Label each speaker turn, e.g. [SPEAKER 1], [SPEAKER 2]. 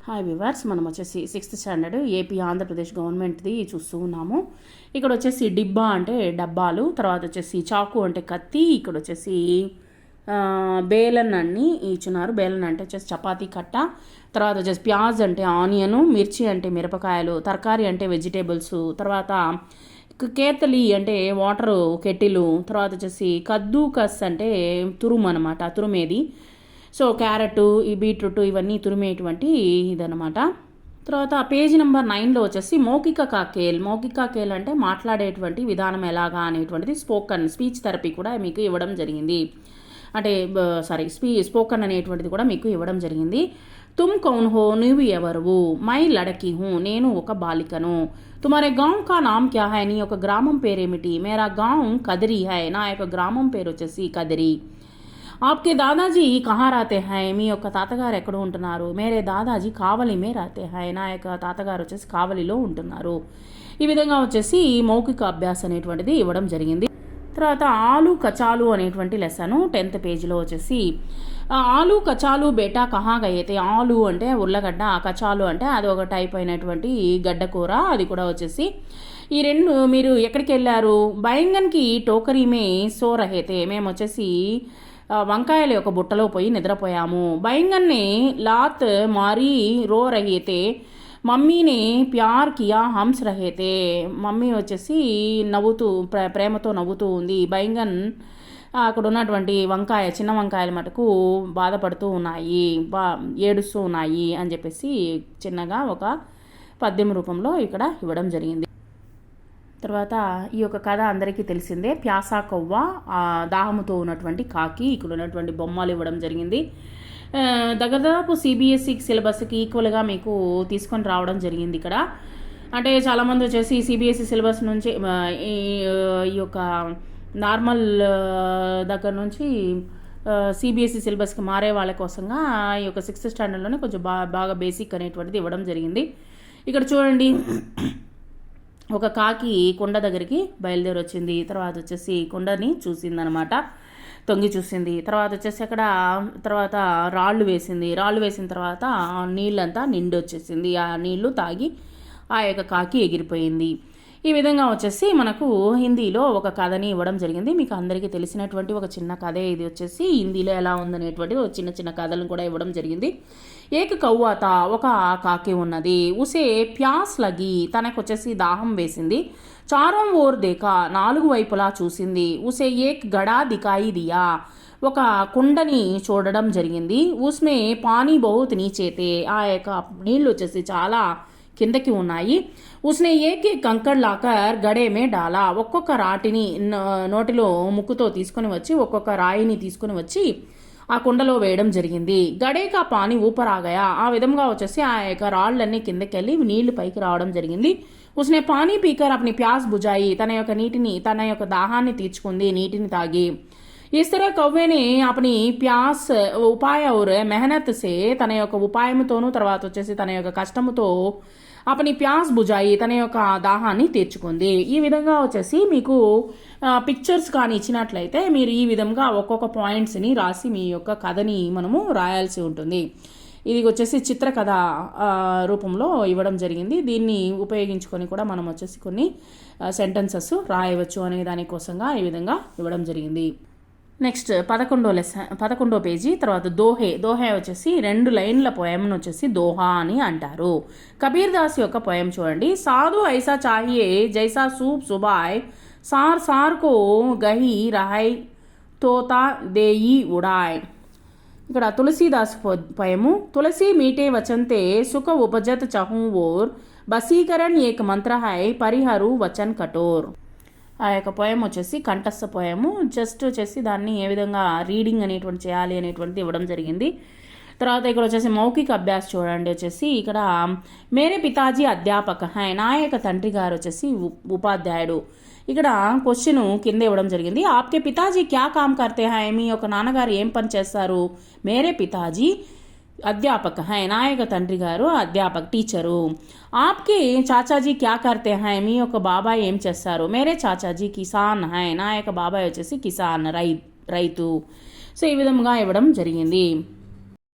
[SPEAKER 1] Hi viewers, మనం వచ్చేసి 6th standard AP Andhra Pradesh గవర్నమెంట్ది చూస్తూ ఉన్నాము. ఇక్కడ వచ్చేసి డిబ్బా అంటే డబ్బాలు, తర్వాత వచ్చేసి చాకు అంటే కత్తి, ఇక్కడ వచ్చేసి బేలన్ అన్ని ఇచ్చున్నారు. బేలన్ అంటే వచ్చేసి చపాతీ కట్ట, తర్వాత వచ్చేసి ప్యాజ్ అంటే ఆనియను, మిర్చి అంటే మిరపకాయలు, తరకారీ అంటే వెజిటేబుల్స్, తర్వాత కేతలి అంటే వాటరు కెటిలు, తర్వాత వచ్చేసి కద్దూకస్ అంటే తురుము అనమాట, తురుమేది. సో క్యారెట్, ఈ బీట్రూట్ ఇవన్నీ తురిమేటువంటి ఇదనమాట. తర్వాత పేజీ నెంబర్ 9లో వచ్చేసి మౌఖిక కాకేల్. మౌఖిక కాకేల్ అంటే మాట్లాడేటువంటి విధానం ఎలాగా అనేటువంటిది స్పీచ్ థెరపీ కూడా మీకు ఇవ్వడం జరిగింది. అంటే స్పోకన్ అనేటువంటిది కూడా మీకు ఇవ్వడం జరిగింది. తుమ్ కౌన్ హో, నువ్వు ఎవరు? మై లడకి హూ, నేను ఒక బాలికను. తుమారే గాంవ్ కా నామ్ క్యా హై, నీ యొక్క గ్రామం పేరేమిటి? మేరా గాంవ్ కదిరి హై, నా యొక్క గ్రామం పేరు వచ్చేసి కదిరి. ఆప్కే దాదాజీ కహా రాతే హై, మీ యొక్క తాతగారు ఎక్కడ ఉంటున్నారు? మేరే దాదాజీ కావలి మే రాతే హై, నా యొక్క తాతగారు వచ్చేసి కావలిలో ఉంటున్నారు. ఈ విధంగా వచ్చేసి మౌఖిక అభ్యాస అనేటువంటిది ఇవ్వడం జరిగింది. తర్వాత ఆలు కచాలు అనేటువంటి లెసను 10th పేజీలో వచ్చేసి ఆలు కచాలు బేటా కహా గయతే. ఆలు అంటే ఉర్లగడ్డ, కచాలు అంటే అది ఒక టైప్ అయినటువంటి గడ్డకూర, అది కూడా వచ్చేసి ఈ రెండు మీరు ఎక్కడికి వెళ్ళారు? బైంగన్కి టోకరీమే సో రహేతే, మేము వచ్చేసి వంకాయల యొక్క బుట్టలో పోయి నిద్రపోయాము. బైంగన్నే లాత్ మారీ రో రహేతే, మమ్మీని ప్యార్ కియా హంస్ రహేతే, మమ్మీ వచ్చేసి నవ్వుతూ ప్రేమతో నవ్వుతూ ఉంది. బైంగన్ అక్కడ ఉన్నటువంటి వంకాయ, చిన్న వంకాయల మటుకు బాధపడుతూ ఉన్నాయి, ఏడుస్తూ ఉన్నాయి అని చెప్పేసి చిన్నగా ఒక పద్యం రూపంలో ఇక్కడ ఇవ్వడం జరిగింది. తర్వాత ఈ యొక్క కథ అందరికీ తెలిసిందే. ప్యాసా కవ్వ, దాహముతో ఉన్నటువంటి కాకి, ఇక్కడ ఉన్నటువంటి బొమ్మలు ఇవ్వడం జరిగింది. దాదాపు సిబిఎస్ఈ సిలబస్కి ఈక్వల్గా మీకు తీసుకొని రావడం జరిగింది ఇక్కడ. అంటే చాలామంది వచ్చేసి సిబిఎస్ఈ సిలబస్ నుంచి ఈ యొక్క నార్మల్ దగ్గర నుంచి సిబిఎస్ఈ సిలబస్కి మారే వాళ్ళ కోసంగా ఈ యొక్క 6th స్టాండర్డ్లోనే కొంచెం బాగా బేసిక్ అనేటువంటిది ఇవ్వడం జరిగింది. ఇక్కడ చూడండి, ఒక కాకి కొండ దగ్గరికి బయలుదేరి వచ్చింది. తర్వాత వచ్చేసి కొండని చూసిందనమాట, తొంగి చూసింది. తర్వాత వచ్చేసి అక్కడ తర్వాత రాళ్ళు వేసిన తర్వాత నీళ్ళంతా నిండి వచ్చేసింది. ఆ నీళ్లు తాగి ఆ యొక్క కాకి ఎగిరిపోయింది. ఈ విధంగా వచ్చేసి మనకు హిందీలో ఒక కథని ఇవ్వడం జరిగింది. మీకు అందరికీ తెలిసినటువంటి ఒక చిన్న కథే ఇది. వచ్చేసి హిందీలో ఎలా ఉందనేటువంటి ఒక చిన్న చిన్న కథలను కూడా ఇవ్వడం జరిగింది. ఏక కవ్వాత, ఒక కాకి ఉన్నది. ఉసే ప్యాస్ లగి, తనకు వచ్చేసి దాహం వేసింది. చారం ఓర్ దేకా, 4 వైపులా చూసింది. ఉసే ఏక్ గడా దికాయి దియా, ఒక కుండని చూడడం జరిగింది. ఉస్మే పానీ బహుత్ నీచేతే, ఆ యొక్క నీళ్ళు వచ్చేసి చాలా కిందకి ఉన్నాయి. ఉస్నే ఏకే కంకడ్ లాకర్ గడేమే డాలా, ఒక్కొక్క రాటిని నోటిలో ముక్కుతో తీసుకొని వచ్చి ఒక్కొక్క రాయిని తీసుకొని వచ్చి ఆ కుండలో వేయడం జరిగింది. గడేకా పాని ఊపరాగయా, ఆ విధంగా వచ్చేసి ఆ యొక్క రాళ్ళన్నీ కిందకి వెళ్ళి నీళ్లు పైకి రావడం జరిగింది. ఉస్నే పానీ పీకర్ అప్ని ప్యాస్ బుజాయి, తన యొక్క దాహాన్ని తీర్చుకుంది నీటిని తాగి. इस तरह कौवे ने अपनी प्यास उपाय और मेहनत से తన యొక్క ఉపాయంతోనూ తర్వాత వచ్చేసి తన యొక్క కష్టముతో అపని ప్యాస్ బుజాయి, తన యొక్క దాహాన్ని తీర్చుకుంది. ఈ విధంగా వచ్చేసి మీకు పిక్చర్స్ కానీ ఇచ్చినట్లయితే మీరు ఈ విధంగా ఒక్కొక్క పాయింట్స్ని రాసి మీ యొక్క కథని మనము రాయాల్సి ఉంటుంది. ఇది వచ్చేసి చిత్రకథ రూపంలో ఇవ్వడం జరిగింది. దీన్ని ఉపయోగించుకొని కూడా మనం వచ్చేసి కొన్ని సెంటెన్సెస్ రాయవచ్చు అనే దానికోసంగా ఈ విధంగా ఇవ్వడం జరిగింది. నెక్స్ట్ 11వ పేజీ. తర్వాత దోహే వచ్చేసి 2 లైన్ల పోయంను వచ్చేసి దోహా అని అంటారు. కబీర్ దాస్ యొక్క పోయం చూడండి. సాధు ఐసా చాహియే జైసా సూప్ సుబాయ్, సార్ సార్ కో గహి రహాయ్ తోతా దేయి ఉడాయ్. ఇక్కడ తులసీదాస్ పోయము. తులసి మీటే వచంతే సుఖ ఉపజత్ చహూ ఓర్, బసీకరణ్ ఏక్ మంత్ర హై పరిహరు వచన్ కఠోర్. ఆ యొక్క పోయం వచ్చేసి కంఠస్థ పోయము. జస్ట్ వచ్చేసి దాన్ని ఏ విధంగా రీడింగ్ అనేటువంటి చేయాలి అనేటువంటిది ఇవ్వడం జరిగింది. తర్వాత ఇక్కడ వచ్చేసి మౌఖిక అభ్యాస్ చూడండి. వచ్చేసి ఇక్కడ మేరే పితాజీ అధ్యాపక హై, నా యొక్క తండ్రి గారు వచ్చేసి ఉపాధ్యాయుడు. ఇక్కడ క్వశ్చన్ కింద ఇవ్వడం జరిగింది. ఆప్కే పితాజీ క్యా కామ్ కర్తే హై, మీ యొక్క నాన్నగారు ఏం పని చేస్తారు? మేరే పితాజీ అధ్యాపక హై, నా యొక్క తండ్రి గారు అధ్యాపక టీచరు. ఆప్కే చాచాజీ క్యా కర్తే హై, మీ యొక్క బాబాయ్ ఏం చేస్తారు? మేరే చాచాజీ కిసాన్ హై, నా యొక్క బాబాయ్ వచ్చేసి కిసాన్ రైతు. సో ఈ విధంగా ఇవ్వడం జరిగింది.